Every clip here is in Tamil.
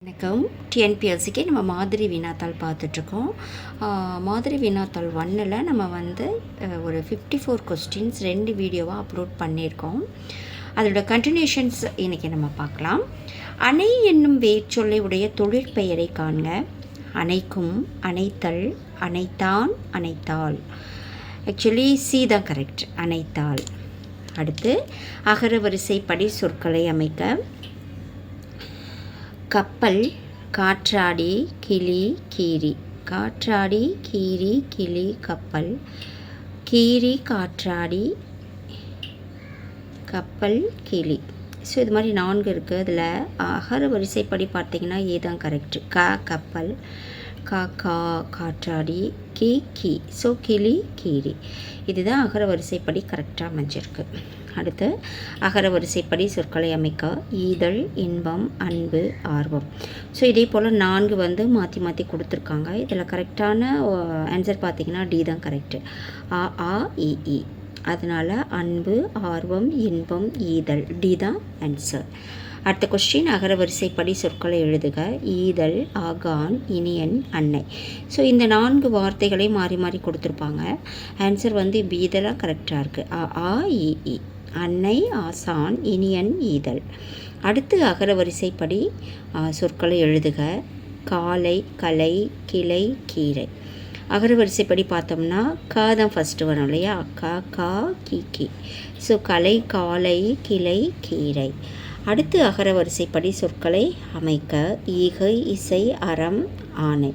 வணக்கம். டிஎன்பிஎஸ்சிக்கு நம்ம மாதிரி வினாத்தாள் பார்த்துட்ருக்கோம். மாதிரி வினாத்தாள் 1ல் நம்ம ஒரு 54 கொஸ்டின்ஸ் 2 வீடியோவாக அப்லோட் பண்ணியிருக்கோம். அதோட கண்டினியூஷன்ஸ் இன்றைக்கி நம்ம பார்க்கலாம். அணை என்னும் வேர்ச்சொல்லை உடைய தொழிற்பெயரை காண்க. அணைக்கும், அணைத்தல், அணைத்தான், அணைத்தாள். ஆக்சுவலி சி தான் கரெக்ட், அணைத்தாள். அடுத்து அகர வரிசைப்படி சொற்களை அமைக்க. கப்பல், காற்றாடி, கிளி, கீரி. காற்றாடி, கீரி, கிளி, கப்பல். கீரி, காற்றாடி, கப்பல், கிளி. ஸோ இது மாதிரி 4 இருக்குது. அதில் அகர வரிசைப்படி பார்த்திங்கன்னா ஏதான் கரெக்டு. கப்பல், கா காற்றாடி, கீ. ஸோ கிளி, கீரி. இதுதான் அகர வரிசைப்படி கரெக்டாக அமைஞ்சிருக்கு. அடுத்து அகர வரிசைப்படி சொற்களை அமைக்க. ஈதல், இன்பம், அன்பு, ஆர்வம். ஸோ இதே போல் 4 மாற்றி மாற்றி கொடுத்துருக்காங்க. இதில் கரெக்டான ஆன்சர் பார்த்திங்கன்னா டி தான் கரெக்டு. ஆ இ. அதனால் அன்பு, ஆர்வம், இன்பம், ஈதல், டி தான் ஆன்சர். அடுத்த கொஸ்டின் அகர வரிசைப்படி சொற்களை எழுதுக. ஈதல், ஆகான், இனியன், அன்னை. ஸோ இந்த 4 வார்த்தைகளை மாறி மாறி கொடுத்துருப்பாங்க. ஆன்சர் பீதலாக கரெக்டாக இருக்குது. ஆ இ. அன்னை, ஆசான், இனியன், ஈதல். அடுத்து அகர வரிசைப்படி சொற்களை எழுதுக. காலை, கலை, கிளை, கீரை. அகர வரிசைப்படி பார்த்தோம்னா தான் ஃபஸ்ட்டு வரும் இல்லையா. கா கி. ஸோ கலை, காலை, கிளை, கீரை. அடுத்து அகர வரிசைப்படி சொற்களை அமைக்க. ஈகை, இசை, அறம், ஆணை.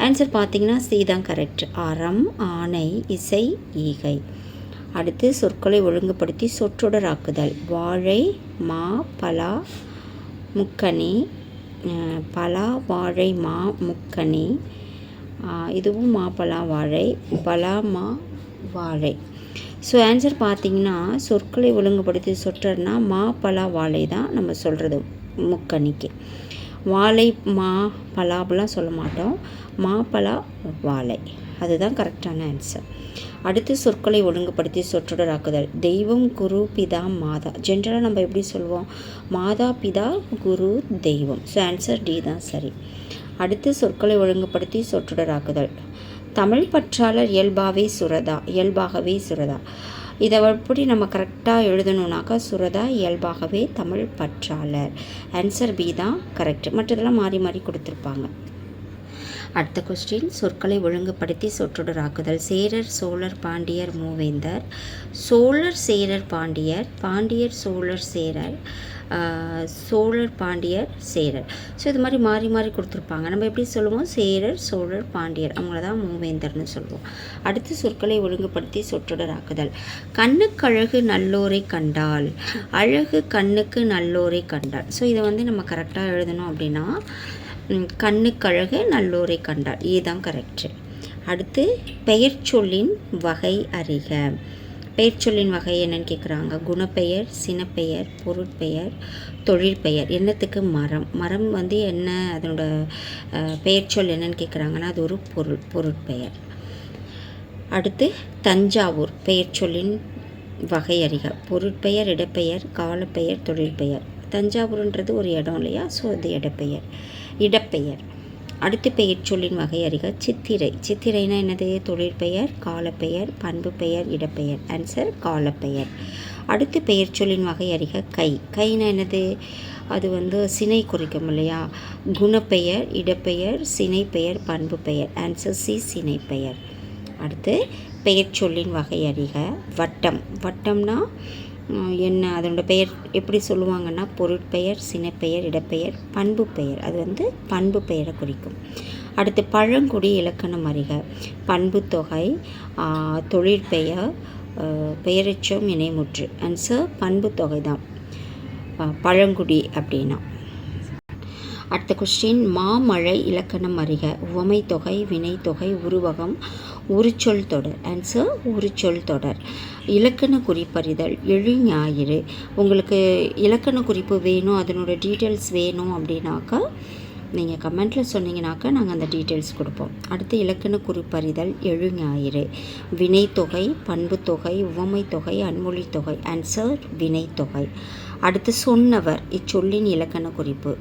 ஆன்சர் பார்த்திங்கன்னா சி தான் கரெக்ட். அறம், ஆணை, இசை, ஈகை. அடுத்து சொற்களை ஒழுங்குபடுத்தி சொற்றொடராக்குதல். வாழை, மா, பலா, முக்கனி. பலா, வாழை, மா, முக்கனி. இதுவும் மா, பலா, வாழை. பலா, மா, வாழை. ஸோ ஆன்சர் பார்த்திங்கன்னா சொற்களை ஒழுங்குபடுத்தி சொற்றர்னா மா, பலா, வாழை தான் நம்ம சொல்கிறது முக்கணிக்கு. வாழை, மா, பலாபெலாம் சொல்ல மாட்டோம். மா, பலா, வாழை. அதுதான் கரெக்டான ஆன்சர். அடுத்து சொற்களை ஒழுங்குபடுத்தி சொற்றொடராக்குதல். தெய்வம், குரு, பிதா, மாதா. ஜென்ரலாக நம்ம எப்படி சொல்லுவோம்? மாதா, பிதா, குரு, தெய்வம். ஸோ ஆன்சர் டி தான் சரி. அடுத்து சொற்களை ஒழுங்குபடுத்தி சொற்றொடராக்குதல். தமிழ் பற்றாளர் இயல்பாகவே சுரதா. இதை எப்படி நம்ம கரெக்டாக எழுதணுன்னாக்கா சுரதா இயல்பாகவே தமிழ் பற்றாளர். ஆன்சர் பி தான் கரெக்ட். மற்றதெல்லாம் மாறி மாறி கொடுத்துருப்பாங்க. அடுத்த கொஸ்டின் சொற்களை ஒழுங்குபடுத்தி சொற்றொடராக்குதல். சேரர், சோழர், பாண்டியர், மூவேந்தர். சோழர், சேரர், பாண்டியர். பாண்டியர், சோழர், சேரர். சோழர், பாண்டியர், சேரர். ஸோ இது மாதிரி மாறி மாறி கொடுத்துருப்பாங்க. நம்ம எப்படி சொல்லுவோம்? சேரர், சோழர், பாண்டியர். அவங்கள தான் மூவேந்தர்னு சொல்லுவோம். அடுத்து சொற்களை ஒழுங்குபடுத்தி சொற்றொடராக்குதல். கண்ணுக்கழகு நல்லோரை கண்டால். அழகு கண்ணுக்கு நல்லோரை கண்டால். ஸோ இதை நம்ம கரெக்டாக எழுதணும் அப்படின்னா கண்ணுக்கழகு நல்லோரை கண்டால். இதுதான் கரெக்டு. அடுத்து பெயர் சொல்லின் வகை அறிக. பெயர் சொல்லின் வகை என்னன்னு கேட்குறாங்க. குணப்பெயர், சினப்பெயர், பொருட்பெயர், தொழிற்பெயர். என்னத்துக்கு? மரம். மரம் என்ன அதனோட பெயர் சொல் என்னன்னு கேட்குறாங்கன்னா அது ஒரு பொருட்பெயர். அடுத்து தஞ்சாவூர் பெயர் சொல்லின் வகை அறிக. பொருட்பெயர், இடப்பெயர், காலப்பெயர், தொழிற்பெயர். தஞ்சாவூர்ன்றது ஒரு இடம் இல்லையா. ஸோ அது இடப்பெயர். அடுத்து பெயர் சொல்லின் வகை அறிக. சித்திரை. சித்திரைனா என்னது? தொழிற்பெயர், காலப்பெயர், பண்பு பெயர், இடப்பெயர். ஆன்சர் காலப்பெயர். அடுத்து பெயர் சொல்லின் வகை அறிக. கைனா என்னது? அது சினை குறிக்கும் இல்லையா. குணப்பெயர், இடப்பெயர், சினைப்பெயர், பண்பு பெயர். ஆன்சர் சி, சினைப்பெயர். அடுத்து பெயர் சொல்லின் வகை அறிக. வட்டம். வட்டம்னா என்ன? அதனோட பெயர் எப்படி சொல்லுவாங்கன்னா பொருட்பெயர், சினப்பெயர், இடப்பெயர், பண்பு பெயர். அது பண்பு பெயரை குறிக்கும். அடுத்து பழங்குடி இலக்கணம் அறிக. பண்பு தொகை, தொழிற்பெயர், பெயரெச்சம், இணைமுற்று. ஆன்சர் பண்பு தொகை தான் பழங்குடி அப்படின்னா. அடுத்த கொஸ்டின் மாமழை இலக்கணம் அறிக. உவமை தொகை, வினை தொகை, உருவகம், உரிச்சொல் தொடர். ஆன்சர் உரிச்சொல் தொடர். இலக்கண குறிப்பறிதல். எழு ஞாயிறு. உங்களுக்கு இலக்கண குறிப்பு வேணும், அதனோட டீட்டெயில்ஸ் வேணும் அப்படின்னாக்கா நீங்கள் கமெண்ட்டில் சொன்னீங்கனாக்கா நாங்கள் அந்த டீட்டெயில்ஸ் கொடுப்போம். அடுத்து இலக்கண குறிப்பறிதல் எழு ஞாயிறு. வினைத்தொகை, பண்புத்தொகை, உவமைத்தொகை, அன்மொழி தொகை. ஆன்சர் வினைத்தொகை. அடுத்து சொன்னவர் இச்சொல்லின் இலக்கண குறிப்பு.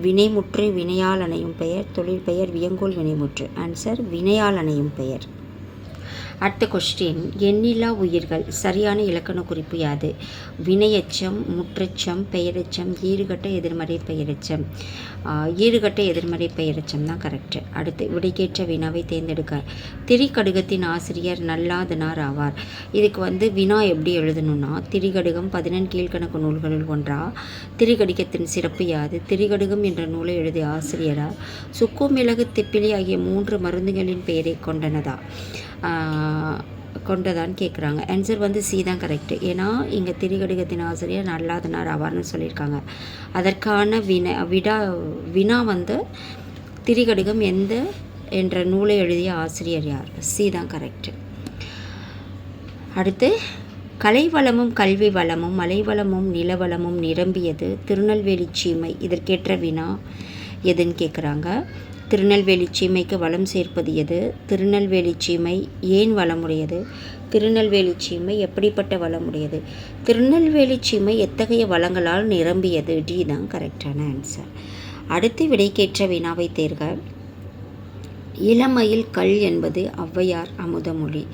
வினைமுற்று வினையால் அணையும் பெயர், தொழில் பெயர், வியங்கோல் வினைமுற்று. ஆன்சர் வினையால் அணையும் பெயர். அடுத்த கொஸ்டின், எண்ணில்லா உயிர்கள் சரியான இலக்கண குறிப்பு யாது? வினையெச்சம், முற்றெச்சம், பெயரெச்சம், ஈறுகட்ட எதிர்மறை பெயரெச்சம். ஈறுகட்ட எதிர்மறை பெயரெச்சம் தான் கரெக்டு. அடுத்து விடைக்கேற்ற வினாவை தேர்ந்தெடுக்க. திரிகடுகத்தின் ஆசிரியர் நல்லாதனார் ஆவார். இதுக்கு வினா எப்படி எழுதணும்னா, திரிகடுகம் 14 கீழ்கணக்கு நூல்களில் ஒன்றா? திரிகடுகத்தின் சிறப்பு யாது? திரிகடுகம் என்ற நூலை எழுதிய ஆசிரியரார்? சுக்கு, மிளகு, திப்பிலி ஆகிய 3 மருந்துகளின் பெயரை கொண்டதான்னு கேட்குறாங்க. ஆன்சர் சி தான் கரெக்டு. ஏன்னா இங்கே திரிகடுகத்தின் ஆசிரியர் நல்லாதனார் ஆவார்னு சொல்லியிருக்காங்க. அதற்கான வினா திரிகடுகம் என்ற நூலை எழுதிய ஆசிரியர் யார்? சி தான் கரெக்டு. அடுத்து, கலை வளமும் கல்வி வளமும் மலைவளமும் நிலவளமும் நிரம்பியது திருநெல்வேலி சீமை. இதற்கேற்ற வினா எதுன்னு கேட்குறாங்க. திருநெல்வேலி சீமைக்கு வளம் சேர்ப்பது எது? திருநெல்வேலி சீமை ஏன் வளமுடையது? திருநெல்வேலி சீமை எப்படிப்பட்ட வளமுடையது? திருநெல்வேலி சீமை எத்தகைய வளங்களால் நிரம்பியது? டி தான் கரெக்டான ஆன்சர். அடுத்து விடைக்கேற்ற வினாவை தேர்க. இளமையில் கல் என்பது ஔவையார் அமுதமொழி.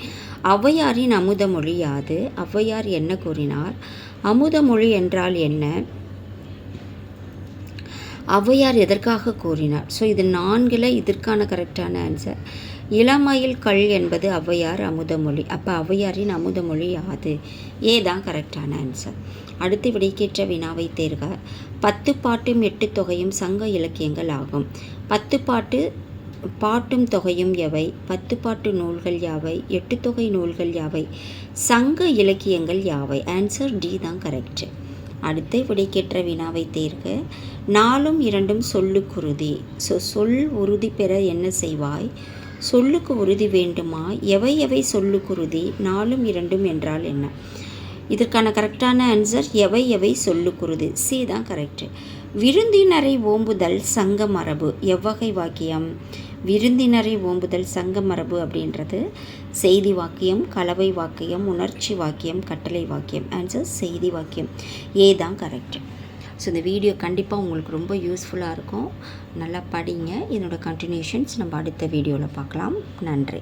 ஔவையாரின் அமுதமொழி யாது? ஔவையார் என்ன கூறினார்? அமுதமொழி என்றால் என்ன? ஔவையார் எதற்காக கூறினார்? ஸோ இது 4ல் இதற்கான கரெக்டான ஆன்சர். இளமையில் கல் என்பது ஔவையார் அமுதமொழி. அப்போ ஔவையாரின் அமுதமொழி யாது? ஏ தான் கரெக்டான ஆன்சர். அடுத்து விடைக்கேற்ற வினாவை தேர்க. 10 பாட்டும் 8 தொகையும் சங்க இலக்கியங்கள் ஆகும். 10 பாட்டும் தொகையும் எவை? 10 பாட்டு நூல்கள் யாவை? 8 தொகை நூல்கள் யாவை? சங்க இலக்கியங்கள் யாவை? ஆன்சர் டி தான் கரெக்டு. அடுத்து விடைக்கேற்ற வினாவை தேர்க. 4ம் 2ம் சொல்லுக்குருதி. ஸோ சொல் உறுதி பெற என்ன செய்வாய்? சொல்லுக்கு உறுதி வேண்டுமா? எவை எவை சொல்லுக்குருதி? 4ம் 2ம் என்றால் என்ன? இதற்கான கரெக்டான ஆன்சர் எவை எவை சொல்லுக்குருதி. சி தான் கரெக்டு. விருந்தினரை ஓம்புதல் சங்க மரபு. எவ்வகை வாக்கியம்? விருந்தினரை ஓம்புதல் சங்க மரபு அப்படின்றது செய்தி வாக்கியம், கலவை வாக்கியம், உணர்ச்சி வாக்கியம், கட்டளை வாக்கியம். ஆன்சர் செய்தி வாக்கியம். ஏ தான் கரெக்டு. ஸோ இந்த வீடியோ கண்டிப்பாக உங்களுக்கு ரொம்ப யூஸ்ஃபுல்லாக இருக்கும். நல்லா படிங்க. இதனோட கண்டினியூஷன்ஸ் நம்ம அடுத்த வீடியோவில் பார்க்கலாம். நன்றி.